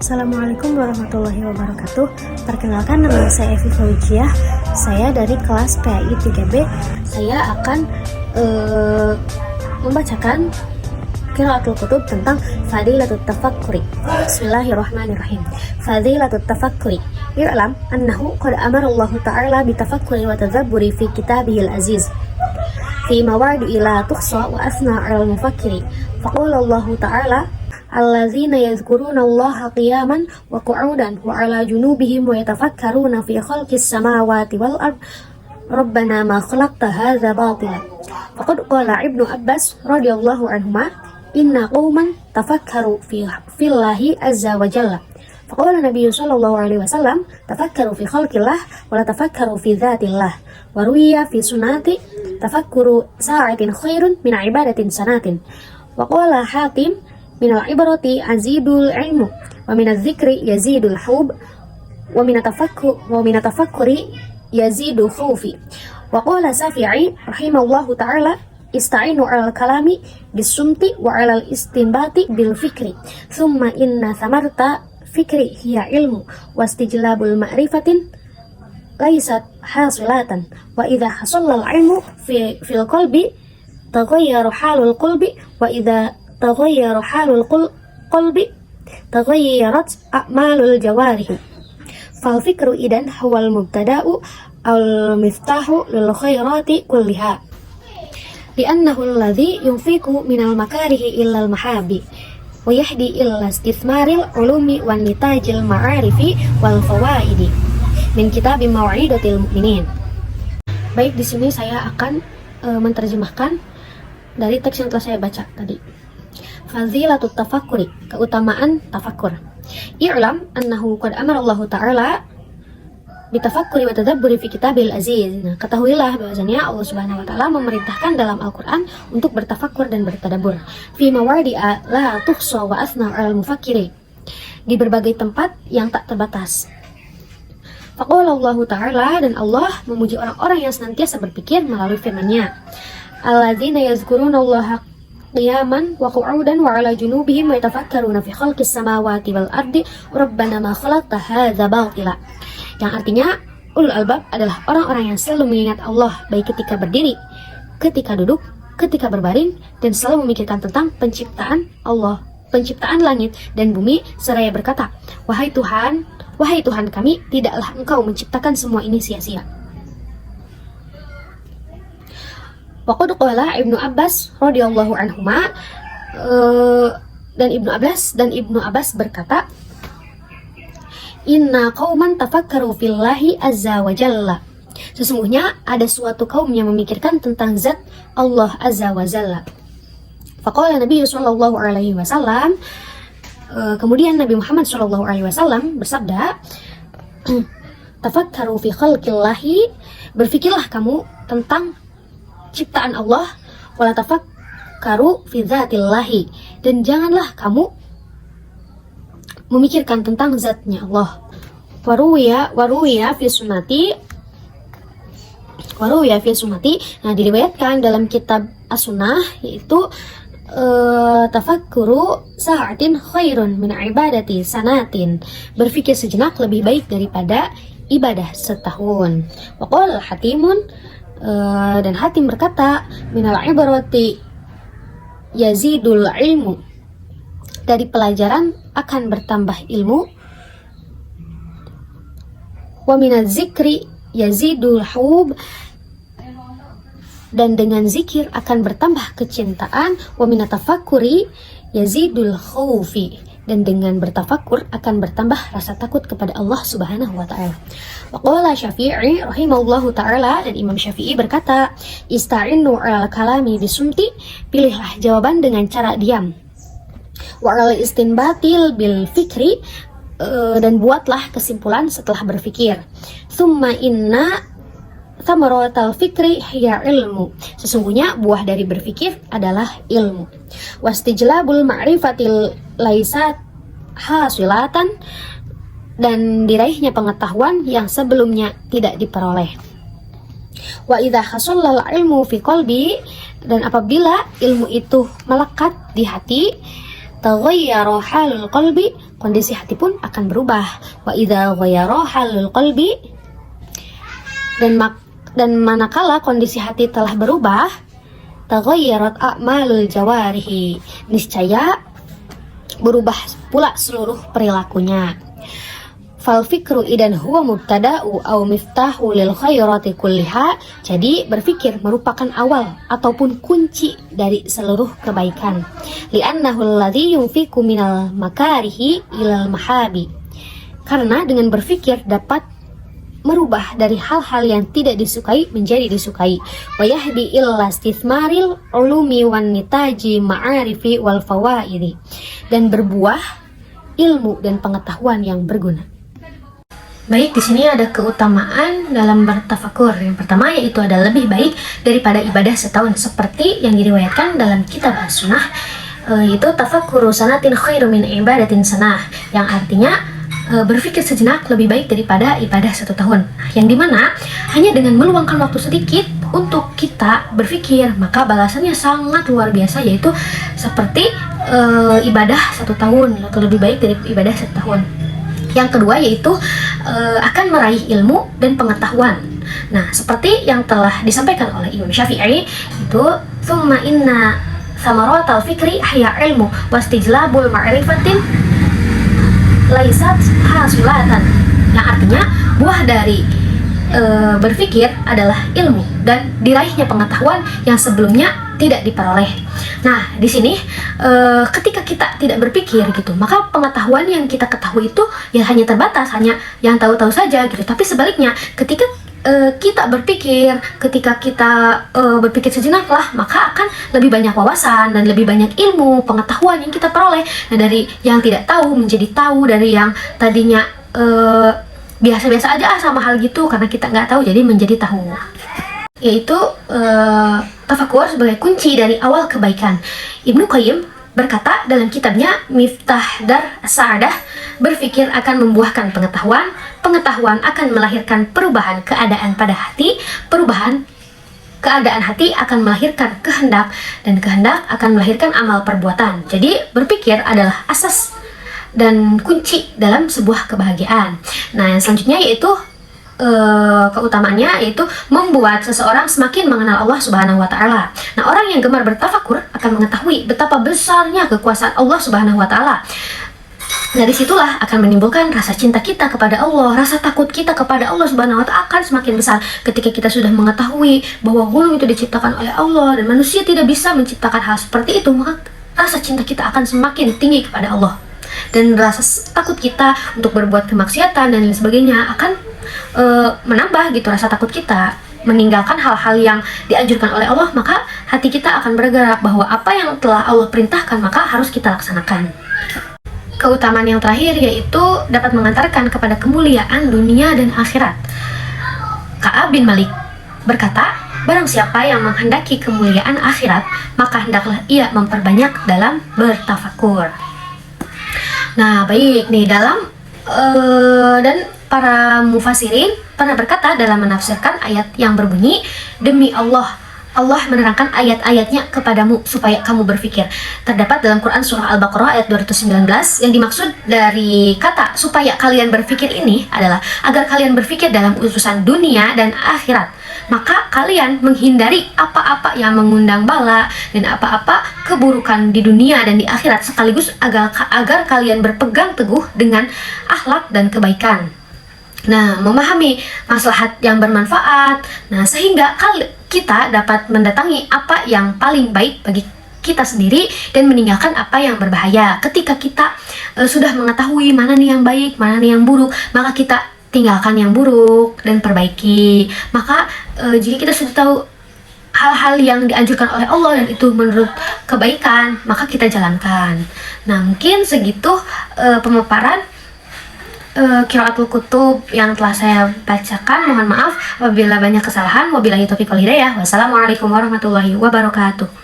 Assalamualaikum warahmatullahi wabarakatuh. Perkenalkan, nama saya Evi Faujiah. Saya dari kelas PAI 3B. Saya akan membacakan Qiraatul Kutub tentang Fadilatut Tafakkuri. Bismillahirrahmanirrahim. Fadilatut Tafakkuri. I'lam annahu qad amara Allah Ta'ala bitafakkuri wa tadzabburi fi kitabihil aziz. Fi mawadi'i la tuhsa wa asna 'alal mufakkiri. Faqala Allah Ta'ala allazina yadhkuruna Allaha qiyaman wa qu'udan wa 'ala junubihim wa yatafakkaruna fi khalqis samawati wal ard rabbana ma khalaqta hadza batila. Faqad qala Ibnu Abbas radhiyallahu anhuma inna qauman tafakkaru fillahi azza wa jalla. Faqala Nabi sallallahu alaihi wasallam tafakkaru fi khalqillah wa la tafakkaru fi dzatillah. Wa ruwiya fi sunnati tafakkuru sa'atin khairun min ibadatin sanatin. Wa qala Hatim minal ibarati azidul ilmu wa minaz zikri yazidul hub wa minat tafakkuri yazidu khawfi. Wa qala Safi'i rahimallahu ta'ala ista'inu 'alal kalami bisumti wa 'alal istinbati bil fikri thumma inna thamarta fikri hiya ilmu wastijlabul ma'rifatin laysat hasilatan wa idha hasalla al ilmu fil qalbi taghayyaru halul qalbi wa idha taghayyaru halul qalbi taghayyarat a'malul jawarih. Fal fikru idan huwal mubtada'u al miftahu lil khairati kulliha li'annahu alladhi yunfiqu minal makarihi illal mahabi wa yahdi illa istithmaril ulumi wan nitajil ma'arifi wal fawaidi min kitabi maw'idatil mu'minin. Baik, di sini saya akan menerjemahkan dari teks yang telah saya baca tadi. Fazilatut tafakkuri, keutamaan tafakkur. I'lam annahu qad amara Allah Ta'ala bitafakkuri wa tadabburi fi kitabil aziz. Nah, ketahuilah bahwasanya Allah Subhanahu wa taala memerintahkan dalam Al-Qur'an untuk bertafakkur dan bertadabbur. Fi mawadi'a la tuhsa wa asna 'alal mufakkiri. Di berbagai tempat yang tak terbatas. Faqala Allah Ta'ala, dan Allah memuji orang-orang yang senantiasa berpikir melalui firman-Nya. Alladzina yazkuruna Allaha qiyaman wa qu'udan wa 'ala junubihim wa yatafakkaruna fi khalqis samawati wal ardi rabbana ma khalaqta hadza batila. Yang artinya, ulul albab adalah orang-orang yang selalu mengingat Allah baik ketika berdiri, ketika duduk, ketika berbaring, dan selalu memikirkan tentang penciptaan Allah, penciptaan langit dan bumi, seraya berkata, wahai Tuhan kami, tidaklah Engkau menciptakan semua ini sia-sia. Waqad qala Ibnu Abbas radhiyallahu anhuma, dan Ibnu Abbas berkata, inna qauman tafakkaru fillahi azza wa jalla. Sesungguhnya ada suatu kaum yang memikirkan tentang zat Allah azza wa jalla. Faqala Nabi sallallahu alaihi wasallam, kemudian Nabi Muhammad sallallahu alaihi wasallam bersabda, tafakkaru fi khalqillahi, berfikirlah kamu tentang ciptaan Allah, wala tafakkaru fi dzatillahi, dan janganlah kamu memikirkan tentang zatnya Allah. Waruwiya fi sunnati. Nah, diriwayatkan dalam kitab As-Sunnah, yaitu tafakkuru sa'atin khairun min ibadati sanatin, berfikir sejenak lebih baik daripada ibadah setahun. Wa qala Hatimun, dan Hatim berkata, minal ibarati yazidul ilmu, dari pelajaran akan bertambah ilmu, wa minaz zikri yazidul hub, dan dengan zikir akan bertambah kecintaan, wa minat tafakkuri yazidul khawfi, dan dengan bertafakkur akan bertambah rasa takut kepada Allah Subhanahu wa taala. Wa qala Syafi'i rahimallahu taala, dan Imam Syafi'i berkata, ista'inu 'alal kalami bisumti, pilihlah jawaban dengan cara diam. Wa 'alal istinbatil bil fikri, dan buatlah kesimpulan setelah berfikir. Tsumma inna thamaratal fikri hiya ilmu, sesungguhnya buah dari berfikir adalah ilmu. Wastijlabul ma'rifatil laisat hasilatan, dan diraihnya pengetahuan yang sebelumnya tidak diperoleh. Wa idza hasallal ilmu fi qalbi, dan apabila ilmu itu melekat di hati, taghayyara halul qalbi kondisi hati pun akan berubah. Wa idza ghayyara halul qalbi, dan manakala kondisi hati telah berubah, taghayyarat a'malul jawarihi, niscaya berubah pula seluruh perilakunya. Fal fikru idan huwa mubtada'u aw miftahu lil khairati kulliha. Jadi berpikir merupakan awal ataupun kunci dari seluruh kebaikan. Li'annahu alladhi yunfiku minal makarihi ilal mahabi. Karena dengan berpikir dapat merubah dari hal-hal yang tidak disukai menjadi disukai. Wa yahdi illa istithmaril ulumi wan nitaji ma'arifi wal fawaidi. Dan berbuah ilmu dan pengetahuan yang berguna. Baik, di sini ada keutamaan dalam bertafakur. Yang pertama yaitu ada lebih baik daripada ibadah setahun, seperti yang diriwayatkan dalam kitab As-Sunnah, yaitu tafakuru sanatin khairu min ibadatin sanah, yang artinya berpikir sejenak lebih baik daripada ibadah 1 tahun. Yang dimana hanya dengan meluangkan waktu sedikit untuk kita berpikir, maka balasannya sangat luar biasa, yaitu seperti ibadah 1 tahun atau lebih baik dari ibadah 1 tahun. Yang kedua yaitu akan meraih ilmu dan pengetahuan. Nah, seperti yang telah disampaikan oleh Imam Syafi'i, itu summa inna samaratal fikri haya ilmu wastijlabul ma'rifatin laisat hasulatan, yang artinya buah dari berpikir adalah ilmu dan diraihnya pengetahuan yang sebelumnya tidak diperoleh. Nah, di sini ketika kita tidak berpikir gitu, maka pengetahuan yang kita ketahui itu ya hanya terbatas, hanya yang tahu-tahu saja gitu. Tapi sebaliknya, ketika kita berpikir, ketika kita berpikir sejenak lah, maka akan lebih banyak wawasan dan lebih banyak ilmu, pengetahuan yang kita peroleh. Nah, dari yang tidak tahu menjadi tahu, dari yang tadinya biasa-biasa aja sama hal gitu, karena kita nggak tahu jadi menjadi tahu. Yaitu tafakur sebagai kunci dari awal kebaikan. Ibnu Qayyim berkata dalam kitabnya Miftah Dar As-Sa'adah, berpikir akan membuahkan pengetahuan, pengetahuan akan melahirkan perubahan keadaan pada hati, perubahan keadaan hati akan melahirkan kehendak, dan kehendak akan melahirkan amal perbuatan. Jadi berpikir adalah asas dan kunci dalam sebuah kebahagiaan. Nah, yang selanjutnya yaitu keutamaannya yaitu membuat seseorang semakin mengenal Allah Subhanahu wa Ta'ala. Nah, orang yang gemar bertafakur akan mengetahui betapa besarnya kekuasaan Allah Subhanahu wa Ta'ala. Dari situlah akan menimbulkan rasa cinta kita kepada Allah, rasa takut kita kepada Allah Subhanahu wa Ta'ala akan semakin besar. Ketika kita sudah mengetahui bahwa gunung itu diciptakan oleh Allah dan manusia tidak bisa menciptakan hal seperti itu, maka rasa cinta kita akan semakin tinggi kepada Allah. Dan rasa takut kita untuk berbuat kemaksiatan dan lain sebagainya akan menambah gitu rasa takut kita, meninggalkan hal-hal yang dianjurkan oleh Allah, maka hati kita akan bergerak bahwa apa yang telah Allah perintahkan maka harus kita laksanakan. Keutamaan yang terakhir yaitu dapat mengantarkan kepada kemuliaan dunia dan akhirat. Ka'ab bin Malik berkata, barang siapa yang menghendaki kemuliaan akhirat, maka hendaklah ia memperbanyak dalam bertafakur. Nah, baik nih, dalam dan para mufassirin pernah berkata dalam menafsirkan ayat yang berbunyi, demi Allah, Allah menerangkan ayat-ayatnya kepadamu supaya kamu berpikir. Terdapat dalam Quran surah Al-Baqarah ayat 219, yang dimaksud dari kata supaya kalian berpikir ini adalah agar kalian berpikir dalam urusan dunia dan akhirat. Maka kalian menghindari apa-apa yang mengundang bala dan apa-apa keburukan di dunia dan di akhirat, sekaligus agar kalian berpegang teguh dengan akhlak dan kebaikan. Nah, memahami maslahat yang bermanfaat, nah sehingga kita dapat mendatangi apa yang paling baik bagi kita sendiri dan meninggalkan apa yang berbahaya. Ketika kita sudah mengetahui mana nih yang baik, mana nih yang buruk, maka kita tinggalkan yang buruk dan perbaiki. Maka jika kita sudah tahu hal-hal yang dianjurkan oleh Allah dan itu menurut kebaikan, maka kita jalankan. Nah, mungkin segitu pemaparan Qiraatul Kutub yang telah saya bacakan. Mohon maaf apabila banyak kesalahan. Wabillahi taufiq wal hidayah. Wassalamualaikum warahmatullahi wabarakatuh.